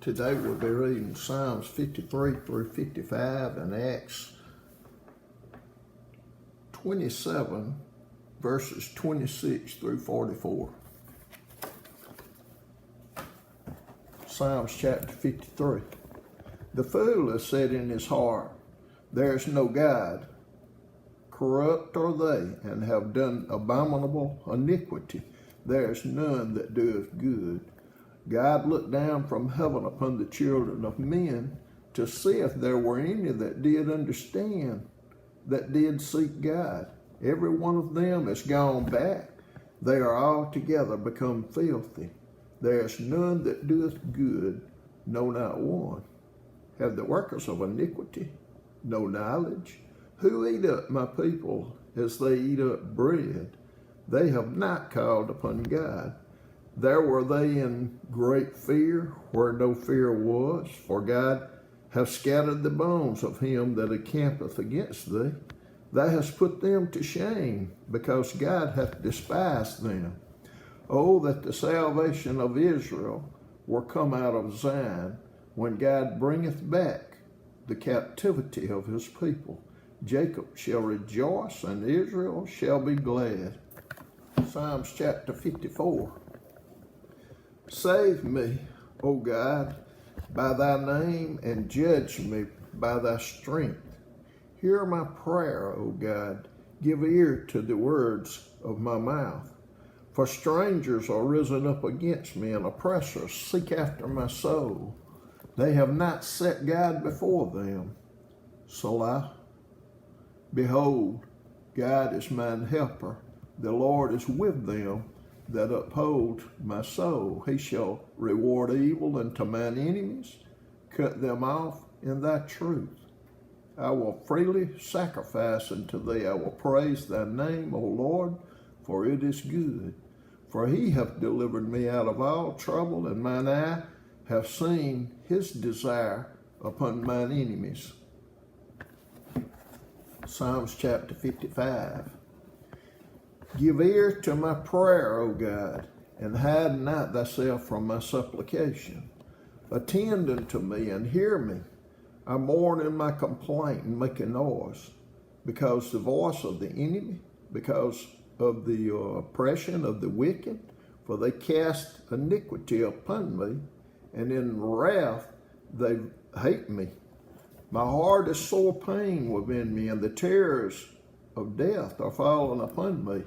Today we'll be reading Psalms 53 through 55 and Acts 27 verses 26 through 44. Psalms chapter 53. The fool has said in his heart, there is no God. Corrupt are they, and have done abominable iniquity. There is none that doeth good. God looked down from heaven upon the children of men to see if there were any that did understand, that did seek God. Every one of them is gone back. They are altogether become filthy. There is none that doeth good, no, not one. Have the workers of iniquity no knowledge? Who eat up my people as they eat up bread? They have not called upon God. There were they in great fear, where no fear was, for God hath scattered the bones of him that encampeth against thee. Thou hast put them to shame, because God hath despised them. Oh, that the salvation of Israel were come out of Zion, when God bringeth back the captivity of his people. Jacob shall rejoice, and Israel shall be glad. Psalms chapter 54. Save me, O God, by thy name, and judge me by thy strength. Hear my prayer, O God. Give ear to the words of my mouth. For strangers are risen up against me, and oppressors seek after my soul. They have not set God before them. Selah. Behold, God is mine helper. The Lord is with them that uphold my soul. He shall reward evil unto mine enemies, cut them off in thy truth. I will freely sacrifice unto thee. I will praise thy name, O Lord, for it is good. For he hath delivered me out of all trouble, and mine eye hath seen his desire upon mine enemies. Psalms chapter 55. Give ear to my prayer, O God, and hide not thyself from my supplication. Attend unto me and hear me. I mourn in my complaint and make a noise, because the voice of the enemy, because of the oppression of the wicked, for they cast iniquity upon me, and in wrath they hate me. My heart is sore pain within me, and the terrors of death are fallen upon me.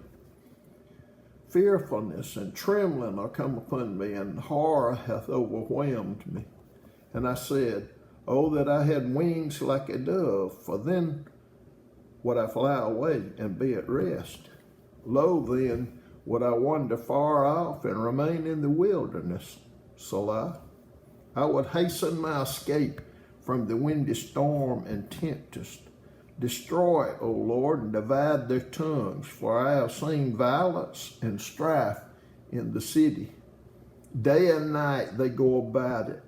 Fearfulness and trembling are come upon me, and horror hath overwhelmed me. And I said, oh, that I had wings like a dove, for then would I fly away and be at rest. Lo, then would I wander far off and remain in the wilderness. Selah. I would hasten my escape from the windy storm and tempest. Destroy, O Lord, and divide their tongues, for I have seen violence and strife in the city. Day and night they go about it,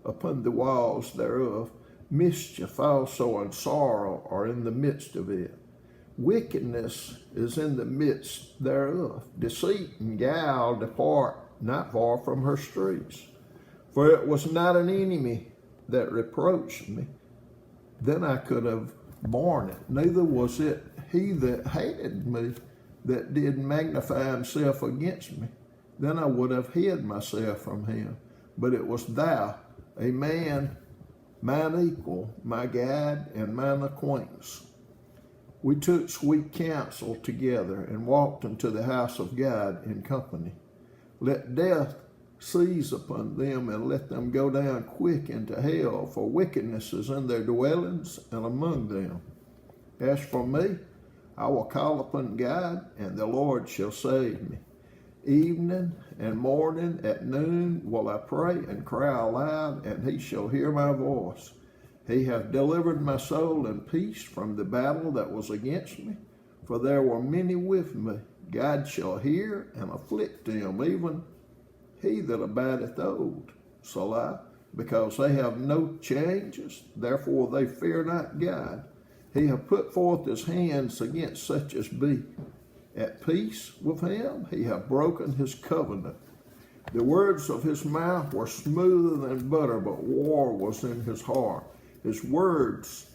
upon the walls thereof. Mischief also and sorrow are in the midst of it. Wickedness is in the midst thereof. Deceit and guile depart not far from her streets. For it was not an enemy that reproached me, then I could have borne it. Neither was it he that hated me that did magnify himself against me. Then I would have hid myself from him. But it was thou, a man, mine equal, my guide, and mine acquaintance. We took sweet counsel together, and walked unto the house of God in company. Let death seize upon them, and let them go down quick into hell, for wickedness is in their dwellings and among them. As for me, I will call upon God, and the Lord shall save me. Evening and morning at noon will I pray and cry aloud, and he shall hear my voice. He hath delivered my soul in peace from the battle that was against me, for there were many with me. God shall hear and afflict them, even he that abideth old. Selah. Because they have no changes, therefore they fear not God. He hath put forth his hands against such as be at peace with him. He hath broken his covenant. The words of his mouth were smoother than butter, but war was in his heart. His words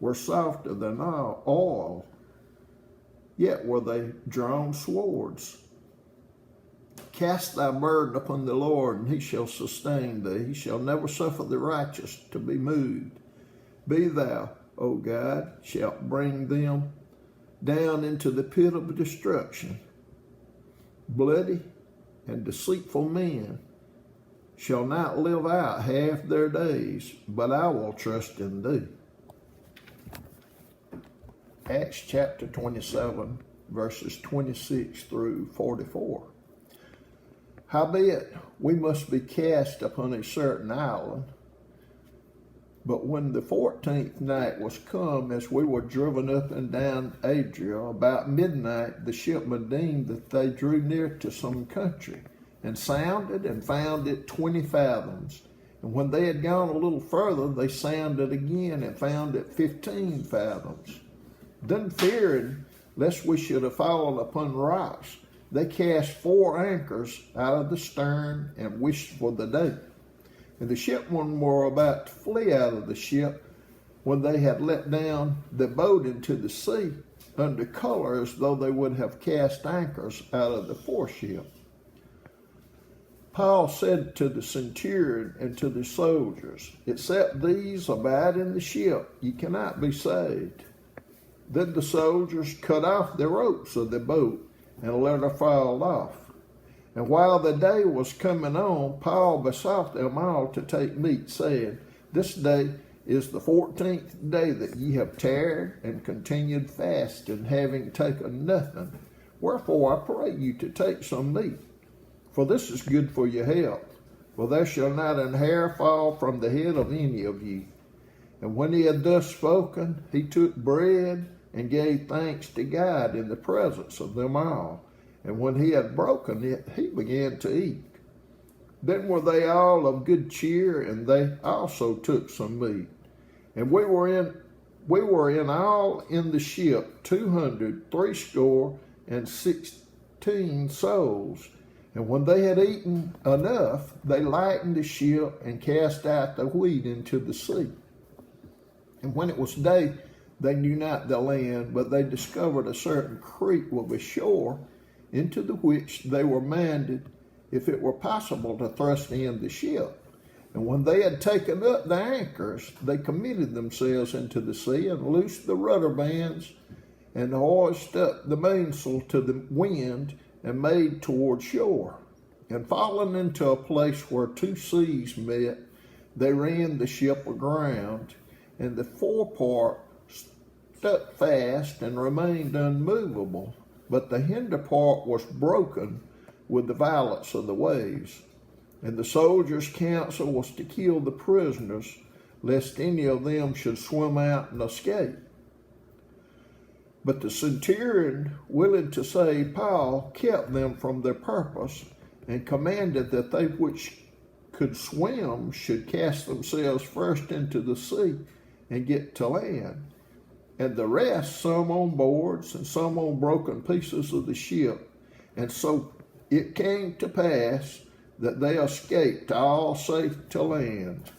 were softer than oil, yet were they drawn swords. Cast thy burden upon the Lord, and he shall sustain thee. He shall never suffer the righteous to be moved. Be thou, O God, shalt bring them down into the pit of destruction. Bloody and deceitful men shall not live out half their days, but I will trust in thee. Acts chapter 27, verses 26 through 44. Howbeit, we must be cast upon a certain island. But when the 14th night was come, as we were driven up and down Adria, about midnight the shipmen deemed that they drew near to some country, and sounded and found it 20 fathoms. And when they had gone a little further, they sounded again and found it 15 fathoms. Then fearing lest we should have fallen upon rocks, they cast 4 anchors out of the stern and wished for the day. And the shipmen were about to flee out of the ship when they had let down the boat into the sea under color, as though they would have cast anchors out of the foreship. Paul said to the centurion and to the soldiers, except these abide in the ship, ye cannot be saved. Then the soldiers cut off the ropes of the boat and let her fall off. And while the day was coming on, Paul besought them all to take meat, saying, This day is the 14th day that ye have tarried and continued fasting, having taken nothing. Wherefore I pray you to take some meat, for this is good for your health. For there shall not an hair fall from the head of any of you. And when he had thus spoken, he took bread and gave thanks to God in the presence of them all. And when he had broken it, he began to eat. Then were they all of good cheer, and they also took some meat. And we were in all in the ship 260 souls. And when they had eaten enough, they lightened the ship and cast out the wheat into the sea. And when it was day, they knew not the land, but they discovered a certain creek with a shore, into the which they were minded, if it were possible, to thrust in the ship. And when they had taken up the anchors, they committed themselves into the sea, and loosed the rudder bands, and hoisted up the mainsail to the wind, and made toward shore. And falling into a place where 2 seas met, they ran the ship aground, and the forepart stuck fast and remained unmovable, but the hinder part was broken with the violence of the waves. And the soldiers' counsel was to kill the prisoners, lest any of them should swim out and escape. But the centurion, willing to save Paul, kept them from their purpose, and commanded that they which could swim should cast themselves first into the sea and get to land, and the rest, some on boards and some on broken pieces of the ship. And so it came to pass that they escaped all safe to land.